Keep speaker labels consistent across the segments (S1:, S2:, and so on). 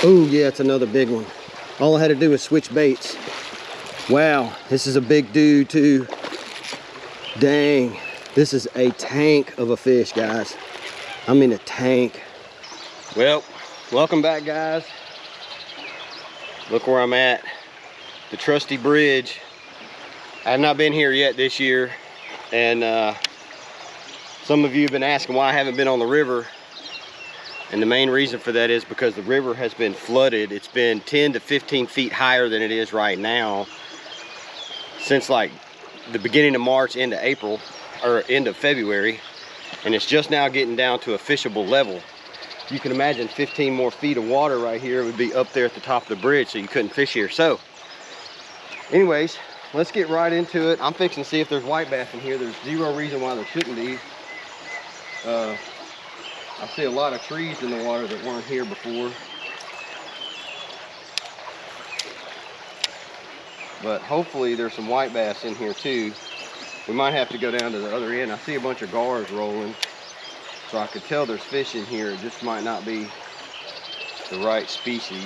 S1: Oh yeah, it's another big one. All I had to do was switch baits. Wow, this is a big dude too. Dang, this is a tank of a fish, guys. I mean a tank. Well, welcome back, guys. Look where I'm at, the trusty bridge. I have not been here yet this year, and some of you have been asking why I haven't been on the river. And the main reason for that is because the river has been flooded. It's been 10 to 15 feet higher than it is right now since like the beginning of March into April, or end of February. And it's just now getting down to a fishable level. You can imagine 15 more feet of water right here. It would be up there at the top of the bridge, so you couldn't fish here. So anyways, let's get right into it. I'm fixing to see if there's white bass in here. There's zero reason why there shouldn't be. I see a lot of trees in the water that weren't here before. But hopefully there's some white bass in here too. We might have to go down to the other end. I see a bunch of gars rolling, so I could tell there's fish in here. It just might not be the right species.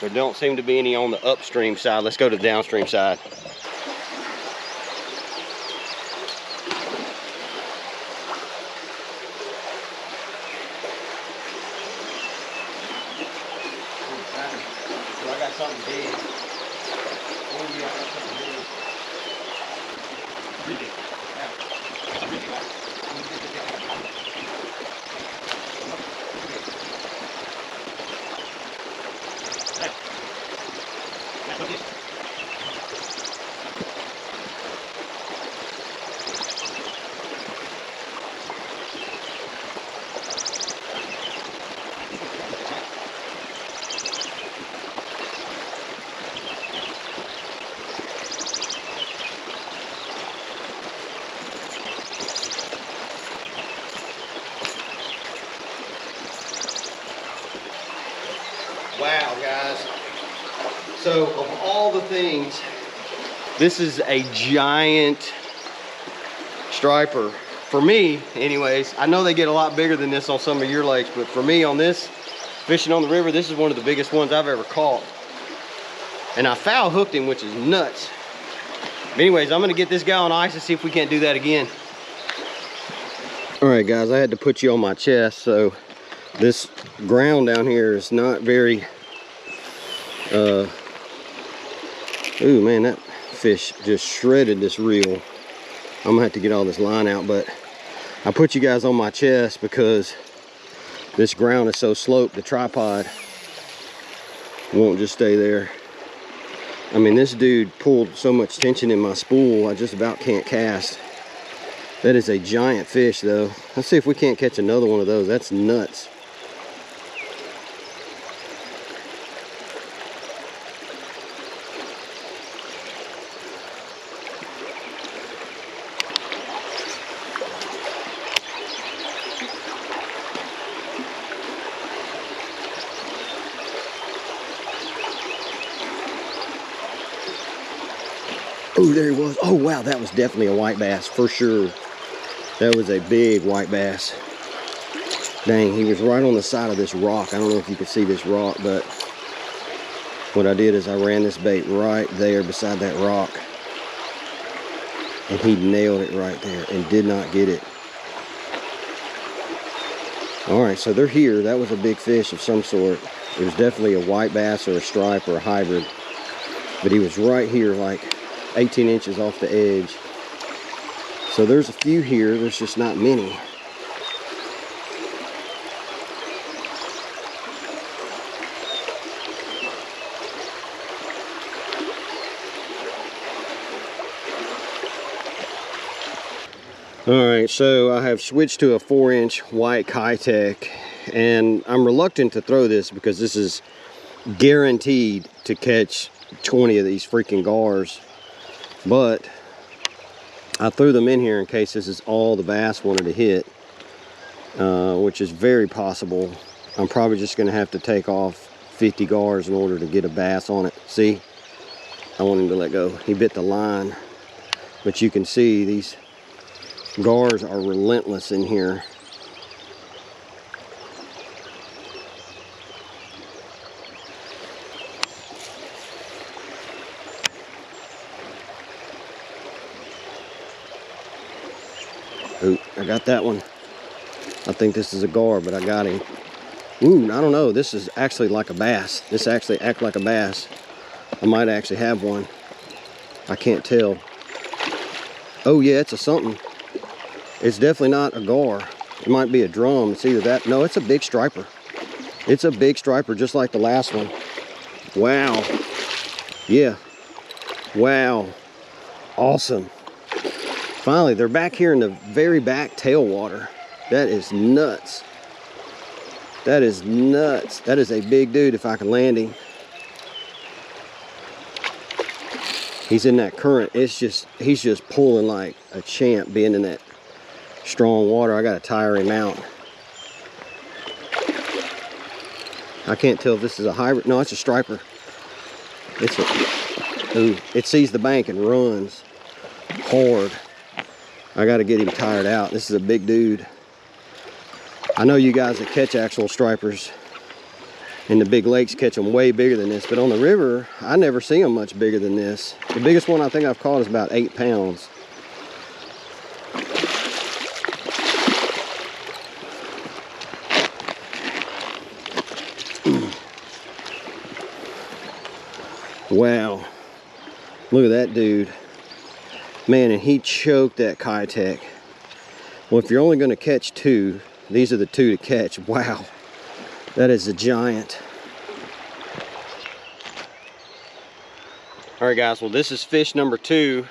S1: There don't seem to be any on the upstream side. Let's go to the downstream side. I got something big. Oh yeah, I got something big. Wow, guys. So of all the things, this is a giant striper. For me, anyways, I know they get a lot bigger than this on some of your lakes, but for me on this, fishing on the river, this is one of the biggest ones I've ever caught. And I foul hooked him, which is nuts. But anyways, I'm gonna get this guy on ice and see if we can't do that again. All right, guys, I had to put you on my chest, so this ground down here is not very, ooh man, that fish just shredded this reel. I'm gonna have to get all this line out, but I put you guys on my chest because this ground is so sloped, the tripod won't just stay there. I mean, this dude pulled so much tension in my spool, I just about can't cast. That is a giant fish though. Let's see if we can't catch another one of those. That's nuts. Oh, there he was. Oh, wow, that was definitely a white bass, for sure. That was a big white bass. Dang, he was right on the side of this rock. I don't know if you can see this rock, but what I did is I ran this bait right there beside that rock. And he nailed it right there and did not get it. All right, so they're here. That was a big fish of some sort. It was definitely a white bass or a stripe or a hybrid. But he was right here, like 18 inches off the edge. So there's a few here, there's just not many. All right, so I have switched to a 4-inch white Kitech, and I'm reluctant to throw this because this is guaranteed to catch 20 of these freaking gars. But I threw them in here in case this is all the bass wanted to hit, which is very possible. I'm probably just going to have to take off 50 gars in order to get a bass on it. See, I want him to let go. He bit the line, but you can see these Gars are relentless in here. Ooh, I got that one. I think this is a gar, but I got him. Ooh, I don't know. This is actually like a bass. This actually acts like a bass. I might actually have one. I can't tell. Oh yeah, it's a something. It's definitely not a gar. It might be a drum. It's either that. No, it's a big striper. It's a big striper, just like the last one. Wow. Yeah. Wow. Awesome. Finally, they're back here in the very back tailwater. That is nuts. That is nuts. That is a big dude if I can land him. He's in that current. He's just pulling like a champ being in that strong water. I gotta tire him out. I can't tell if this is a hybrid. No, it's a striper. Ooh, it sees the bank and runs hard. I gotta get him tired out. This is a big dude. I know you guys that catch actual stripers in the big lakes catch them way bigger than this, but on the river, I never see them much bigger than this. The biggest one I think I've caught is about 8 pounds. Wow, look at that dude. Man, and he choked that Kitech. Well, if you're only gonna catch 2, these are the 2 to catch. Wow, that is a giant. All right, guys, well, this is fish number 2,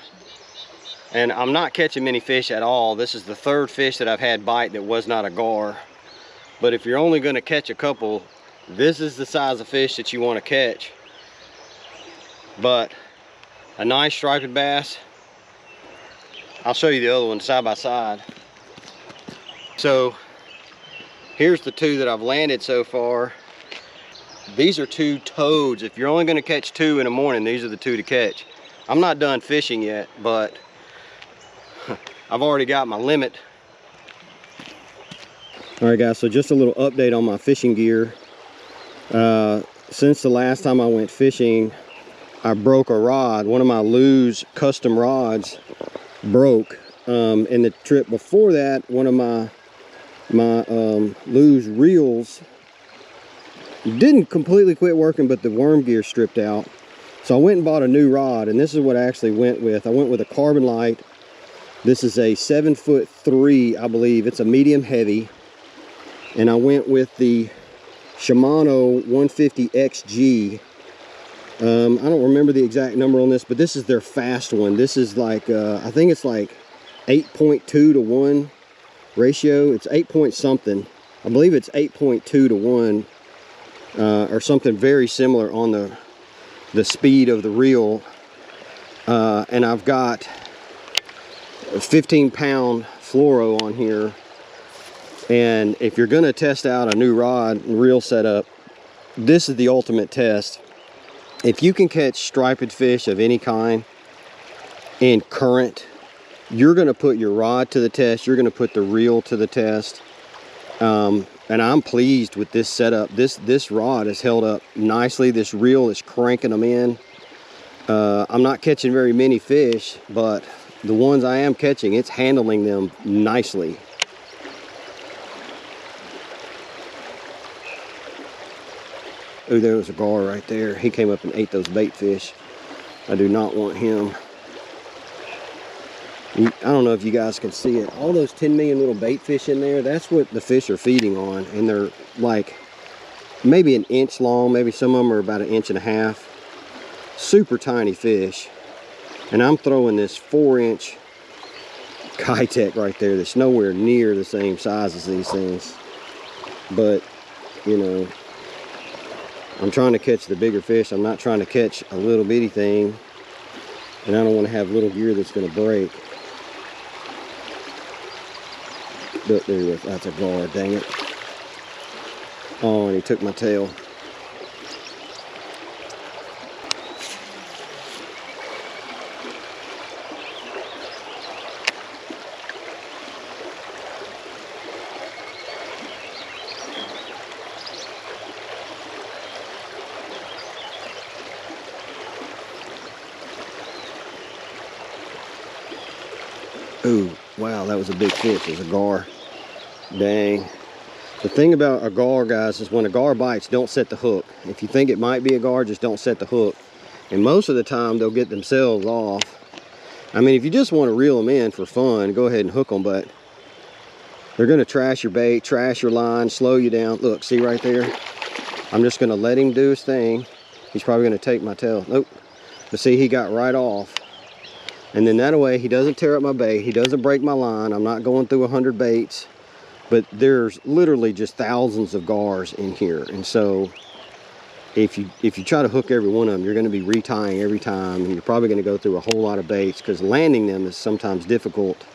S1: and I'm not catching many fish at all. This is the 3rd fish that I've had bite that was not a gar. But if you're only gonna catch a couple, this is the size of fish that you wanna catch. But a nice striped bass. I'll show you the other one side by side. So here's the 2 that I've landed so far. These are 2 toads. If you're only going to catch 2 in the morning, these are the 2 to catch. I'm not done fishing yet, but I've already got my limit. All right, guys, so just a little update on my fishing gear. Since the last time I went fishing, I broke a rod. One of my Lew's custom rods broke. And the trip before that, one of my Lew's reels didn't completely quit working, but the worm gear stripped out. So I went and bought a new rod, and this is what I actually went with. I went with a Carbon Light. This is a 7'3", I believe. It's a medium heavy. And I went with the Shimano 150 XG. I don't remember the exact number on this, but this is their fast one. This is like, I think it's like 8.2 to 1 ratio. It's 8 point something. I believe it's 8.2 to 1 or something very similar on the speed of the reel. And I've got a 15-pound fluoro on here. And if you're gonna test out a new rod and reel setup, this is the ultimate test. If you can catch striped fish of any kind in current, you're gonna put your rod to the test, you're gonna put the reel to the test. And I'm pleased with this setup. This rod has held up nicely. This reel is cranking them in. I'm not catching very many fish, but the ones I am catching, it's handling them nicely. Oh, there was a gar right there. He came up and ate those bait fish. I do not want him. I don't know if you guys can see it. All those 10 million little bait fish in there, that's what the fish are feeding on. And they're like maybe an inch long. Maybe some of them are about 1.5 inches. Super tiny fish. And I'm throwing this 4-inch Kitech right there that's nowhere near the same size as these things. But, you know, I'm trying to catch the bigger fish. I'm not trying to catch a little bitty thing. And I don't want to have little gear that's going to break. But there he was. That's a gar, dang it. Oh, and he took my tail. Ooh, wow, that was a big fish. It was a gar. Dang. The thing about a gar, guys, is when a gar bites, don't set the hook. If you think it might be a gar, just don't set the hook. And most of the time, they'll get themselves off. I mean, if you just want to reel them in for fun, go ahead and hook them, but they're going to trash your bait, trash your line, slow you down. Look, see right there? I'm just going to let him do his thing. He's probably going to take my tail. Nope. But see, he got right off. And then that way, he doesn't tear up my bait. He doesn't break my line. I'm not going through 100 baits. But there's literally just thousands of gars in here. And so if you try to hook every one of them, you're going to be retying every time. And you're probably going to go through a whole lot of baits, because landing them is sometimes difficult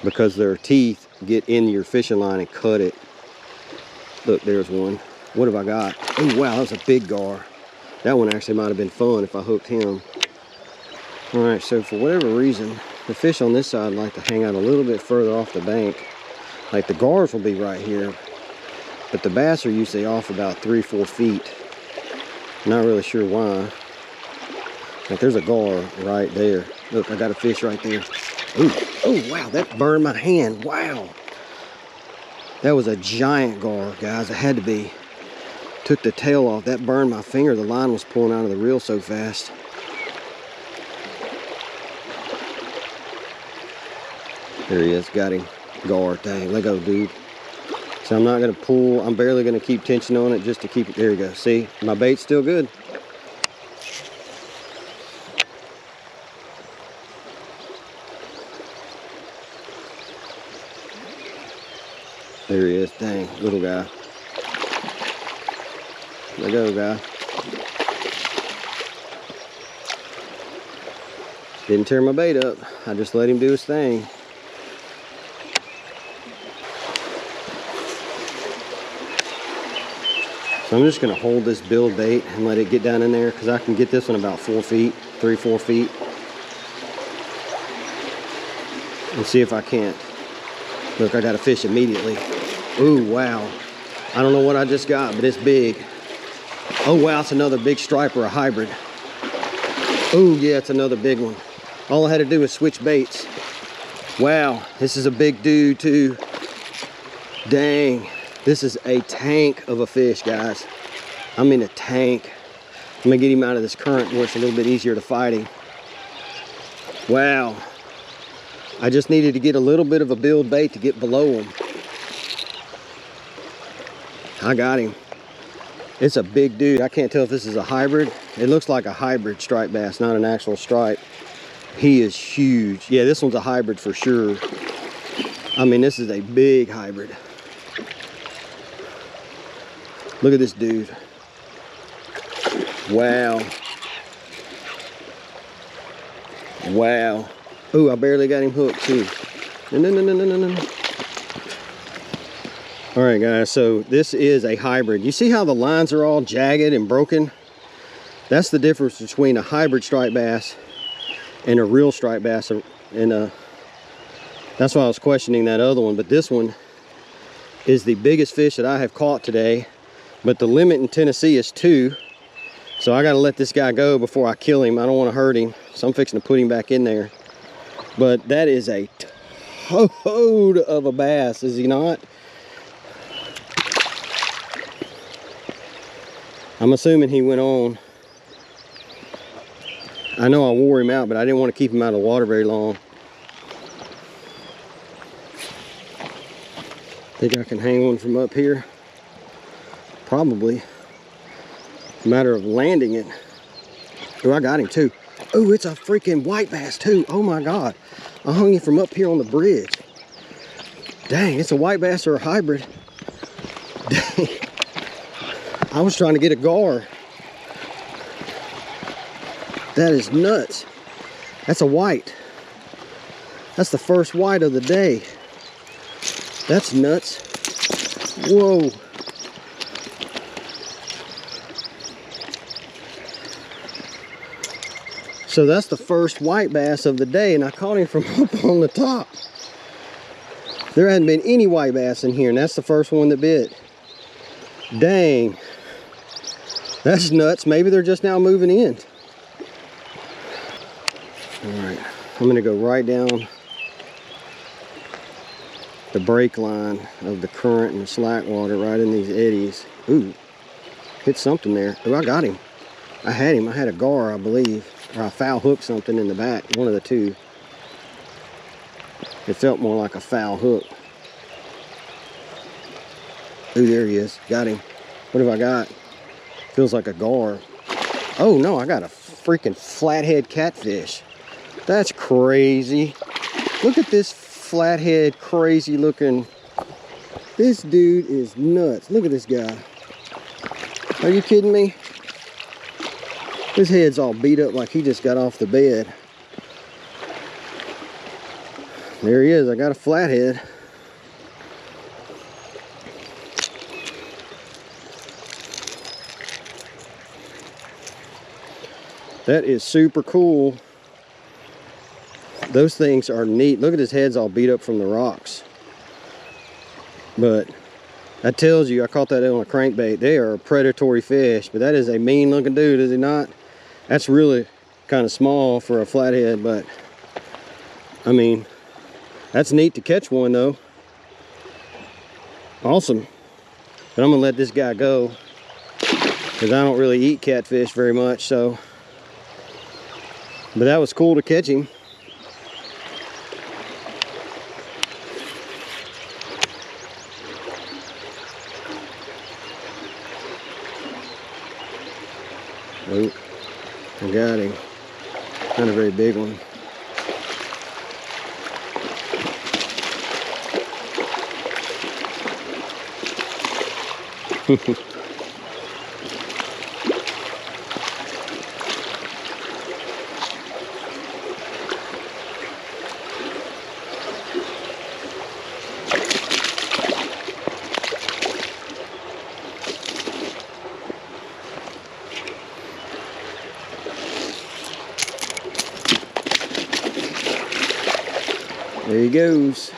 S1: because their teeth get in your fishing line and cut it. Look, there's one. What have I got? Oh, wow, that was a big gar. That one actually might have been fun if I hooked him. All right, so for whatever reason, the fish on this side like to hang out a little bit further off the bank. Like the gars will be right here, but the bass are usually off about 3-4 feet. Not really sure why. Like there's a gar right there. Look, I got a fish right there. Ooh, oh wow, that burned my hand. Wow. That was a giant gar, guys. It had to be. Took the tail off. That burned my finger. The line was pulling out of the reel so fast. There he is, got him. Gar, dang, let go, dude. So I'm not gonna pull, I'm barely gonna keep tension on it just to keep it, there you go. See, my bait's still good. There he is, dang, little guy. Let go, guy. Didn't tear my bait up, I just let him do his thing. So I'm just going to hold this build bait and let it get down in there, because I can get this one about 4 feet, 3-4 feet. And see if I can't. Look, I got a fish immediately. Ooh, wow. I don't know what I just got, but it's big. Oh, wow, it's another big striper, a hybrid. Ooh, yeah, it's another big one. All I had to do was switch baits. Wow, this is a big dude too. Dang. This is a tank of a fish, guys. I mean a tank. I'm gonna get him out of this current where it's a little bit easier to fight him. Wow. I just needed to get a little bit of a build bait to get below him. I got him. It's a big dude. I can't tell if this is a hybrid. It looks like a hybrid striped bass, not an actual stripe. He is huge. Yeah, this one's a hybrid for sure. I mean, this is a big hybrid. Look at this dude. Wow. Wow. Ooh, I barely got him hooked too. No. All right, guys, so this is a hybrid. You see how the lines are all jagged and broken? That's the difference between a hybrid striped bass and a real striped bass. And that's why I was questioning that other one. But this one is the biggest fish that I have caught today. But the limit in Tennessee is 2. So I got to let this guy go before I kill him. I don't want to hurt him. So I'm fixing to put him back in there. But that is a toad of a bass, is he not? I'm assuming he went on. I know I wore him out, but I didn't want to keep him out of the water very long. Think I can hang one from up here? Probably. Matter of landing it. Oh, I got him too. Oh, it's a freaking white bass too. Oh my God. I hung him from up here on the bridge. Dang, it's a white bass or a hybrid. Dang. I was trying to get a gar. That is nuts. That's a white. That's the first white of the day. That's nuts. Whoa. So that's the first white bass of the day, and I caught him from up on the top. There hadn't been any white bass in here, and that's the first one that bit. Dang. That's nuts. Maybe they're just now moving in. All right. I'm gonna go right down the break line of the current and the slack water right in these eddies. Ooh, hit something there. Ooh, I got him. I had him. I had a gar, I believe, or I foul hooked something in the back, one of the two. It felt more like a foul hook. Ooh, there he is. Got him. What have I got? Feels like a gar. Oh no, I got a freaking flathead catfish. That's crazy. Look at this flathead, crazy looking. This dude is nuts. Look at this guy. Are you kidding me? His head's all beat up like he just got off the bed. There he is. I got a flathead. That is super cool. Those things are neat. Look at his head's all beat up from the rocks. But that tells you, I caught that on a crankbait. They are a predatory fish, but that is a mean looking dude, is he not? That's really kind of small for a flathead, but I mean, that's neat to catch one though. Awesome. But I'm gonna let this guy go because I don't really eat catfish very much, so. But that was cool to catch him. Oh, I got him. Not a very big one. There he goes.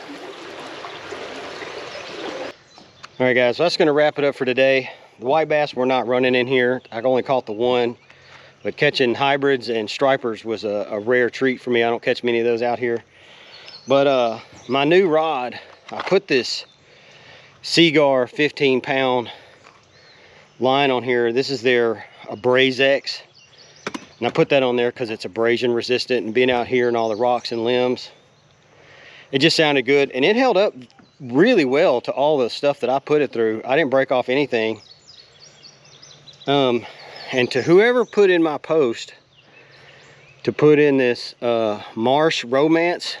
S1: All right, guys, so that's gonna wrap it up for today. The white bass we're not running in here. I only caught the one, but catching hybrids and stripers was a rare treat for me. I don't catch many of those out here. But my new rod, I put this Seagar 15-pound line on here. This is their Abrase X. And I put that on there because it's abrasion resistant, and being out here and all the rocks and limbs, it just sounded good. And it held up really well to all the stuff that I put it through. I didn't break off anything. And to whoever put in my post to put in this Marsh Romance,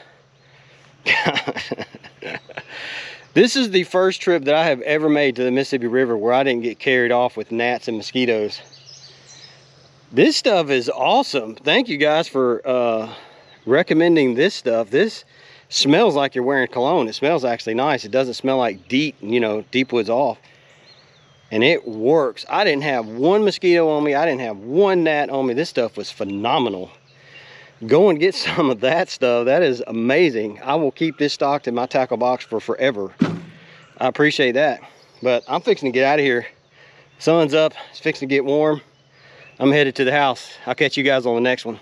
S1: this is the first trip that I have ever made to the Mississippi River where I didn't get carried off with gnats and mosquitoes. This stuff is awesome. Thank you guys for recommending this stuff. This smells like you're wearing cologne. It smells actually nice. It doesn't smell like DEET, you know, Deep Woods Off. And it works. I didn't have one mosquito on me. I didn't have one gnat on me. This stuff was phenomenal. Go and get some of that stuff. That is amazing. I will keep this stocked in my tackle box for forever. I appreciate that. But I'm fixing to get out of here. Sun's up. It's fixing to get warm. I'm headed to the house. I'll catch you guys on the next one.